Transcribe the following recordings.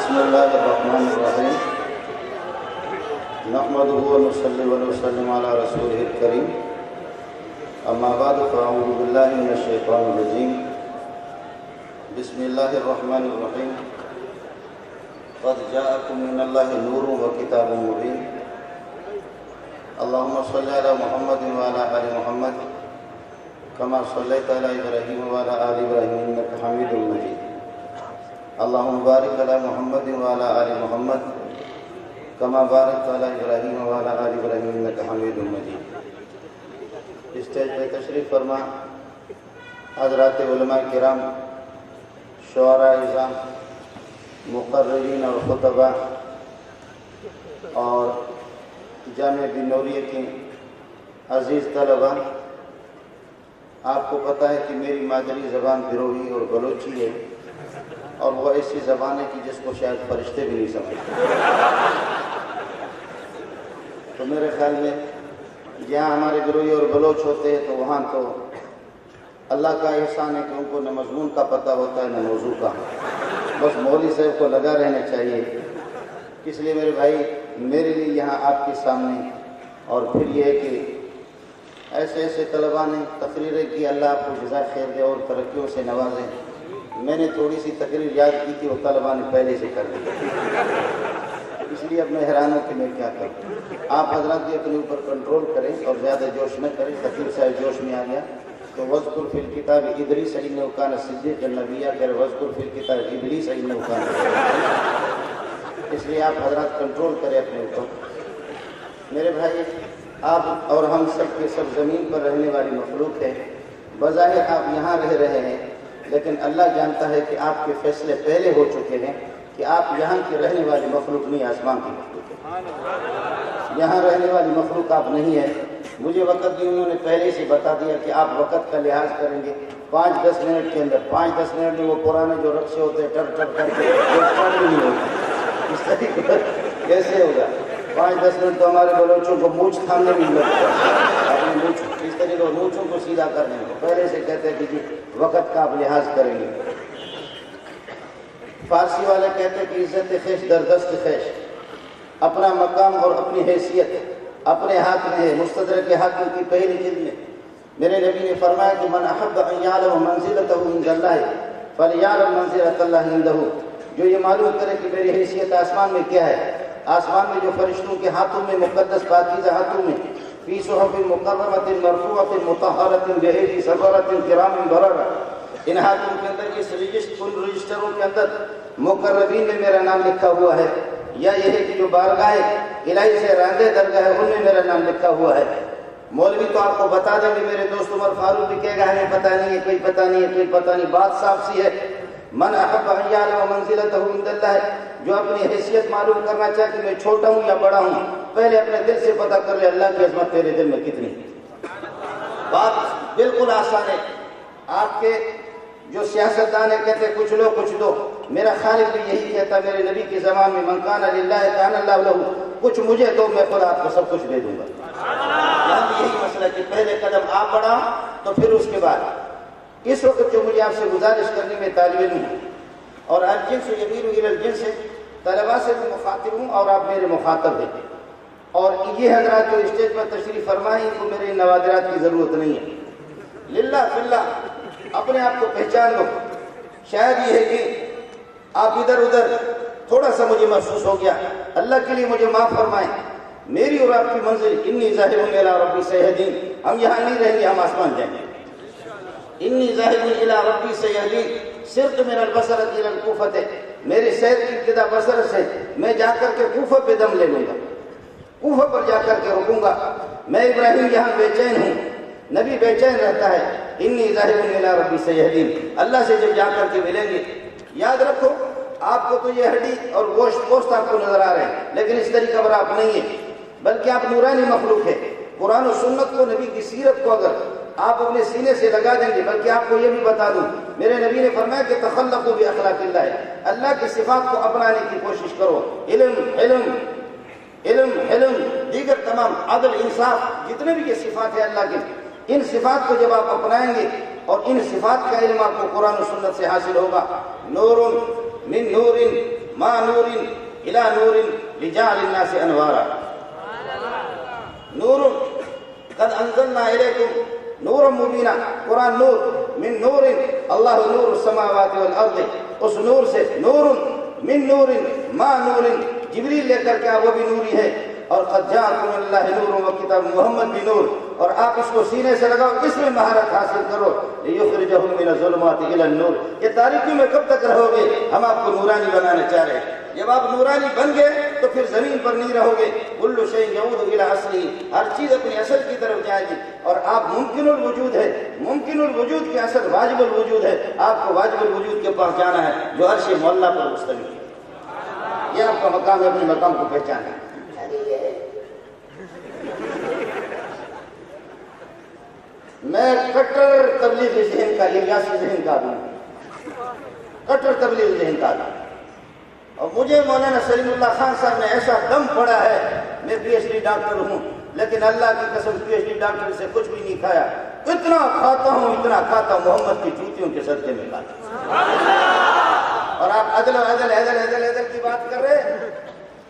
بسم اللہ الرحمن الرحیم نحمده ونصلی ونسلم علی رسوله الکریم اما بعد فاعوذ باللہ من الشیطان الرجیم بسم اللہ الرحمن الرحیم قد جاءکم من اللہ نور وکتاب مبین اللہم صلی علی محمد وعلی آل محمد کما صلیت علی ابراہیم وعلی آل ابراہیم انک حمید مجید اللہم بارک علی محمد وعلی آل محمد کما بارکت علی ابراہیم وعلی آل ابراہیم انک حمید مجید۔ اسٹیج پہ تشریف فرما حضرات علماء کرام، شعراء اعظام، مقررین اور خطباء اور جامعہ بن نوریہ کے عزیز طلباء، آپ کو پتہ ہے کہ میری مادری زبان بروہی اور بلوچی ہے، اور وہ ایسی زبان ہے کہ جس کو شاید فرشتے بھی نہیں سمجھتے۔ تو میرے خیال میں جہاں ہمارے بروہی اور بلوچ ہوتے ہیں تو وہاں تو اللہ کا احسان ہے کہ ان کو نہ مضمون کا پتہ ہوتا ہے نہ موضوع کا، بس مولوی صاحب کو لگا رہنا چاہیے۔ اس لیے میرے بھائی، میرے لیے یہاں آپ کے سامنے، اور پھر یہ ہے کہ ایسے ایسے طلباء نے تقریریں کی، اللہ آپ کو جزائے خیر دے اور ترقیوں سے نوازیں۔ میں نے تھوڑی سی تقریر یاد کی تھی، وہ طلباء نے پہلے سے کر دی، اس لیے اب میں حیران ہوں کہ میں کیا کروں۔ آپ حضرات بھی اپنے اوپر کنٹرول کریں اور زیادہ جوش نہ کریں۔ خطیب صاحب جوش میں آ گیا تو وَاذْكُرْ فِي الْكِتَابِ إِدْرِيسَ إِنَّهُ كَانَ صِدِّيقًا نَبِيًّا، کہ وَاذْكُرْ فِي الْكِتَابِ إِدْرِيسَ إِنَّهُ كَانَ۔ اس لیے آپ حضرات کنٹرول کریں اپنے اوپر۔ میرے بھائی، آپ اور ہم سب کے سب زمین پر رہنے والی مخلوق ہیں۔ بظاہر آپ یہاں رہ رہے ہیں، لیکن اللہ جانتا ہے کہ آپ کے فیصلے پہلے ہو چکے ہیں کہ آپ یہاں کی رہنے والی مخلوق نہیں، آسمان کی مخلوق ہے۔ یہاں رہنے والی مخلوق آپ نہیں ہے۔ مجھے وقت بھی انہوں نے پہلے سے بتا دیا کہ آپ وقت کا لحاظ کریں گے 5-10 منٹ کے اندر۔ 5-10 منٹ میں وہ پرانے جو رقصے ہوتے ہیں ٹر ٹر کر کے نہیں ہوتے، اس طریقے پر کیسے ہوگا؟ 5-10 منٹ تو ہمارے بلوچوں کو مونچھ تھامنے میں لگتا ہے، اپنی مونچھ اس طریقے سے مونچھوں کو سیدھا کرنے میں پہلے سے کہتے ہیں کہ جی وقت کا آپ لحاظ کریں گے۔ فارسی والے کہتے ہیں کہ عزت خیش در دست خیش، اپنا مقام اور اپنی حیثیت اپنے ہاتھ میں ہے۔ مستدرک حاکم کی پہلی جلد میں میرے نبی نے فرمایا کہ من احب ان یعلم منزلتہ عند اللہ فلیعلم منزلۃ اللہ عندہ، جو یہ معلوم کرے کہ میری حیثیت آسمان میں کیا ہے، آسمان میں جو فرشتوں کے ہاتھوں میں، مقدس پاکیزہ ہاتھوں میں، فی صحف مکرمۃ مرفوعۃ مطہرۃ بایدی سفرۃ کرام بررہ، ان ہاتھوں کے اندر، اس ان رجسٹروں کے اندر مقربین میں میرا نام لکھا ہوا ہے، یا یہ ہے کہ جو بارگاہ الہی سے راندے درگاہ ہے ان میں میرا نام لکھا ہوا ہے۔ مولوی تو آپ کو بتا دیں گے، میرے دوست عمر فاروق بھی کہے گا ہمیں پتہ نہیں ہے، کوئی پتہ نہیں ہے، کوئی پتہ نہیں۔ بات صاف سی ہے، من احب ان یعلم منزلتہ عند اللہ، جو اپنی حیثیت معلوم کرنا چاہے کہ میں چھوٹا ہوں یا بڑا ہوں، پہلے اپنے دل سے پتہ کر لے اللہ کی عظمت تیرے دل میں کتنی ہے۔ بات بالکل آسان ہے۔ آپ کے جو سیاستدان ہیں کہتے ہیں کچھ لو کچھ دو، میرا خالق بھی یہی کہتا، میرے نبی کی زمان میں من کان للہ کان اللہ لہ، کچھ مجھے دو میں خود آپ کو سب کچھ دے دوں گا۔ یہاں بھی یہی مسئلہ کہ پہلے قدم آپ بڑھاؤ تو پھر اس کے بعد۔ اس وقت جو مجھے آپ سے گزارش کرنی میں طالب علم ہوں، اور الجنس یمیر الی الجنس، طلباء سے بھی مخاطب ہوں اور آپ میرے مخاطب ہیں، اور یہ حضرات جو اسٹیج پر تشریف فرمائیں ان کو میرے نوادرات کی ضرورت نہیں ہے۔ للہ فی اللہ اپنے آپ کو پہچان لو۔ شاید یہ ہے کہ آپ ادھر ادھر تھوڑا سا مجھے محسوس ہو گیا، اللہ کے لیے مجھے معاف فرمائیں۔ میری اور آپ کی منزل انی ذاہب الی ربی سیہدین، ہم یہاں نہیں رہیں گے، ہم آسمان جائیں گے۔ انی ذاہب الی ربی سیہدین، صرت من البصرۃ الی الکوفۃ، میری سیر کی ابتدا بصرہ سے، میں جا کر کے کوفہ پہ دم لے لوں گا، کوفہ پر جا کر کے رکوں گا۔ میں ابراہیم یہاں بے چین ہوں، نبی بے چین رہتا ہے۔ انی ذاہب الی ربی سیہدین، اللہ سے جب جا کر کے ملیں گے، یاد رکھو آپ کو تو یہ ہڈی اور گوشت آپ کو نظر آ رہے ہیں، لیکن اس طریقہ پر آپ نہیں ہیں، بلکہ آپ نورانی مخلوق ہے۔ قرآن و سنت کو، نبی کی سیرت کو اگر آپ اپنے سینے سے لگا دیں گے، بلکہ آپ کو یہ بھی بتا دوں، میرے نبی نے فرمایا کہ تخلقوا باخلاق اللہ، اللہ کی صفات کو اپنانے کی کوشش کرو۔ علم علم علم علم، دیگر تمام عدل انصاف، جتنے بھی یہ صفات ہیں اللہ کے، ان صفات کو جب آپ اپنائیں گے اور ان صفات کا علم آپ کو قرآن و سنت سے حاصل ہوگا، نور من نور ما نور الى نور لجعل الناس انوارا نور قد انزلنا الیکم نورا مبینا قرآن نور من نور اللہ نور السماوات والارض اس نور سے نور من نور ما نور جبریل لے کر کیا وہ بھی نوری ہے اور قد جاءکم من اللہ نور و کتاب محمد بھی نور اور آپ اس کو سینے سے لگاؤ اس میں مہارت حاصل کرو لیخرجہم من الظلمات الی النور یہ تاریکی میں کب تک رہو گے ہم آپ کو نورانی بنانا چاہ رہے ہیں جب آپ نورانی بن گئے تو پھر زمین پر نہیں رہو گے کل شیء یعود الی اصلہ ہر چیز اپنی اصل کی طرف جائے گی اور آپ ممکن الوجود ہے ممکن الوجود کے اصل واجب الوجود ہے آپ کو واجب الوجود کے پاس جانا ہے جو عرش مولا پر مستوی ہے یہ آپ کا مقام ہے اپنے مقام کو پہچانا میں کٹر تبلیغی ذہن کا الیاسی ذہن کا آدمی کٹر تبلیغی ذہن کا آدمی اور مجھے مولانا سلیم اللہ خان صاحب نے ایسا دم پڑا ہے میں پی ایچ ڈی ڈاکٹر ہوں لیکن اللہ کی قسم پی ایچ ڈی ڈاکٹر سے کچھ بھی نہیں کھایا اتنا کھاتا ہوں محمد کی جوتیوں کے صدقے میں کھاتا ہوں اور آپ عدل کی بات کر رہے ہیں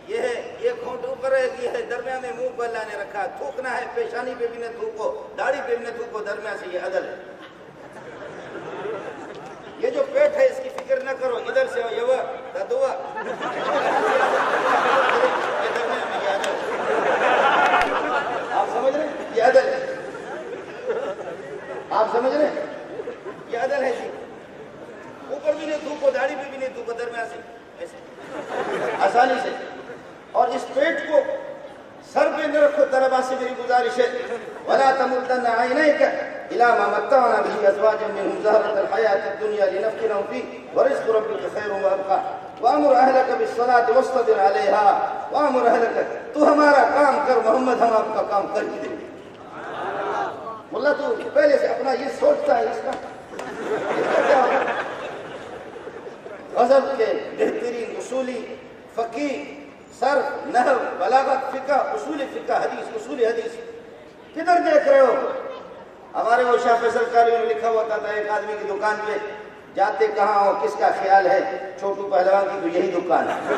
یہ ہے یہ کھونٹ اوپر ہے یہ ہے درمیان میں منہ پر اللہ نے رکھا تھوکنا ہے پیشانی پہ بھی نہ تھوکو داڑھی پہ بھی نہ تھوکو درمیان سے یہ عدل ہے یہ جو پیٹ ہے اس کی فکر نہ کرو ادھر سے یہ درمیان میں یہ عدل آپ سمجھ رہے ہیں یہ عدل ہے آپ سمجھ رہے ہیں یہ عدل ہے جی اوپر بھی نہیں تھوکو داڑھی پہ بھی نہیں تھوکو درمیان سے ایسے آسانی سے اور اس پیٹ کو سر پہ نہ رکھو طلباء سے میری گزارش ہے وَلَا تَمُدَّنَّ عَيْنَيْكَ إِلَىٰ مَا مَتَّعْنَا بِهِ أَزْوَاجًا مِّنْهُمْ زَهْرَةَ الْحَيَاةِ الدُّنْيَا لِنَفْتِنَهُمْ فِيهِ وَرِزْقُ رَبِّكَ خَيْرٌ وَأَبْقَىٰ وَأَمُرْ أَهْلَكَ بِالصَّلَاةِ وَاصْطَبِرْ عَلَيْهَا وَأَمُرْ أَهْلَكَ تو ہمارا کام کر محمد ہم آپ کا کام کر ہی دیں گے ملا تو پہلے سے اپنا یہ سوچتا ہے اس کا کیا ہوگا غضب کے بہترین اصولی فقیہ صرف نحو بلاغت فقہ اصول فقہ حدیث اصول حدیث کدھر دیکھ رہے ہو ہمارے وہ شاہ فیصل قاری میں لکھا ہوتا تھا ایک آدمی کی دکان پہ جاتے کہاں ہو کس کا خیال ہے چھوٹو پہلوان کی تو یہی دکان ہے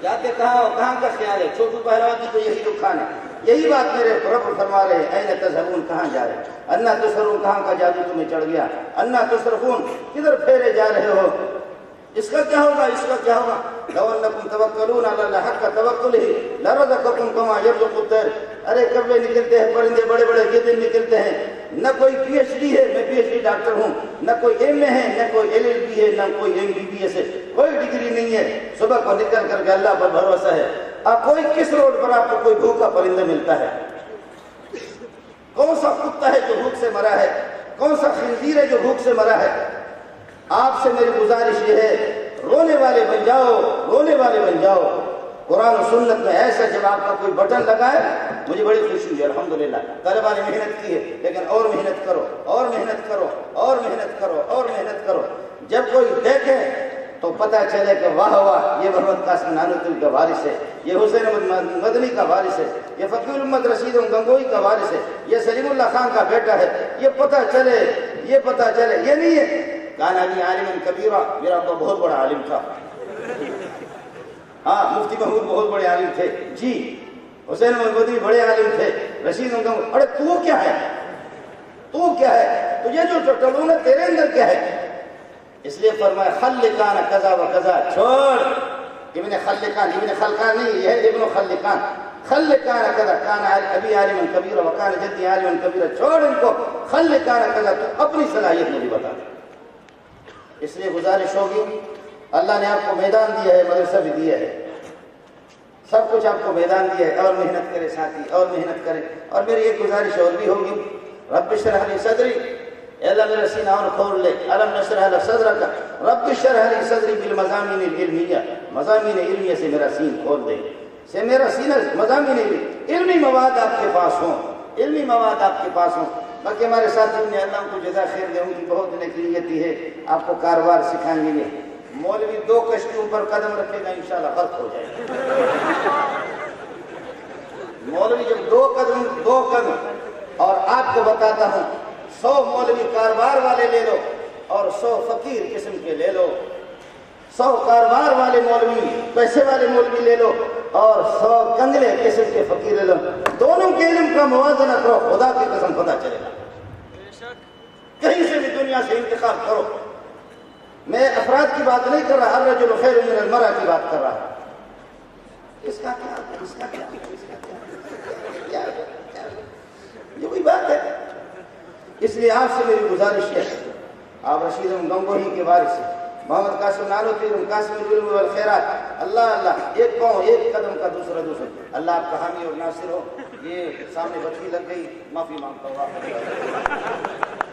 جاتے کہاں ہو کہاں کا خیال ہے چھوٹو پہلوان کی تو یہی دکان ہے یہی بات میرے رب فرما رہے ہیں این تذہبون کہاں جا رہے انا تصرفون کہاں کا جادو تمہیں چڑھ گیا انا تصرفون کدھر پھیرے جا رہے ہو اس کا کیا ہوگا اس کا کیا ہوگا لو انکم توکلون علی اللہ حق توکلہ لرزقکم کما یرزق الطیر ارے کبے نکلتے ہیں پرندے بڑے بڑے گدے نکلتے ہیں نہ کوئی پی ایچ ڈی ہے میں پی ایچ ڈی ڈاکٹر ہوں نہ کوئی ایم اے ہے نہ کوئی ایل ایل بی ہے نہ کوئی ایم بی بی ایس ہے کوئی ڈگری نہیں ہے صبح کو نکل کر کے اللہ پر بھروسہ ہے اب کوئی کس روڈ پر آپ کو کوئی بھوکا پرندہ ملتا ہے کون سا کتا ہے جو بھوک سے مرا ہے کون سا خنزیر ہے جو بھوک سے مرا ہے آپ سے میری گزارش یہ ہے رونے والے بن جاؤ قرآن و سنت میں ایسا جب آپ کا کوئی بٹن لگائے مجھے بڑی خوشی ہوئی الحمدللہ طلباء نے محنت کی ہے لیکن اور محنت کرو اور محنت کرو اور محنت کرو اور محنت کرو جب کوئی دیکھے تو پتہ چلے کہ واہ واہ یہ محمد قاسم نانوتوی کا وارث ہے یہ حسین احمد مدنی کا وارث ہے یہ فقیر الامت رشید گنگوئی کا وارث ہے یہ سلیم اللہ خان کا بیٹا ہے یہ پتہ چلے یہ نہیں ہے کان علی عالم کبیرہ میرا ابا بہت بڑا عالم تھا ہاں مفتی محمود بہت بڑے عالم تھے جی حسین احمد مدنی بڑے عالم تھے رشید گنگوئی ارے تو کیا ہے تجھے جو ٹلون ہے تیرے اندر کیا ہے اس لیے فرمایا خلقان قضا و قضا چھوڑ ابن خلقان نہیں یہ ہے ابن خلقان خلقان قضا کان ابی عالم کبیرہ وکان جدی عالم کبیرہ چھوڑ ان کو خلقان قضا تو اپنی صلاحیت مجھے بتا دے اس لیے گزارش ہوگی اللہ نے آپ کو میدان دیا ہے مدرسہ بھی دیا ہے سب کچھ آپ کو میدان دیا ہے اور محنت کرے ساتھی اور محنت کرے اور میری ایک گزارش اور بھی ہوگی رب اشرح لی صدری اے اللہ میرا سینہ اور کھول لے الم نشرح لک صدرک رب اشرح لی صدری بالمضامین العلمیہ مضامین علمیہ سے میرا سین کھول دے سے میرا سینہ مضامین علمی مواد آپ کے پاس ہوں باقی ہمارے ساتھیوں نے اللہ کو جزا خیر دے ان کی بہت نیکی ہے آپ کو کاروبار سکھائیں گے مولوی 2 کشتیوں پر قدم رکھے گا انشاءاللہ غرق ہو جائے گا مولوی جب 2 قدم اور آپ کو بتاتا ہوں 100 مولوی کاروبار والے لے لو اور 100 فقیر قسم کے لے لو 100 کاروبار والے مولوی، پیسے والے مولوی لے لو اور 100 کنگلے قسم کے فقیر لے لو، دونوں کے علم کا موازنہ کرو، خدا کی قسم پتہ چلے گا۔ کہیں سے بھی دنیا سے انتخاب کرو۔ میں افراد کی بات نہیں کر رہا، الرجل خیر من المرأة کی بات کر رہا۔ اس کا کیا، اس کا کیا، اس کا کیا، یہ کوئی بات ہے۔ اس لیے آپ سے میری گزارش ہے، آپ رشید گنگوہی کے وارث ہیں، محمد قاسم نانوتوی قاسم العلوم والخیرات، اللہ اللہ، ایک پاؤں ایک قدم کا دوسرا اللہ آپ کا حامی اور ناصر ہو۔ یہ سامنے بچی لگ گئی، معافی مانگتا ہوں آپ۔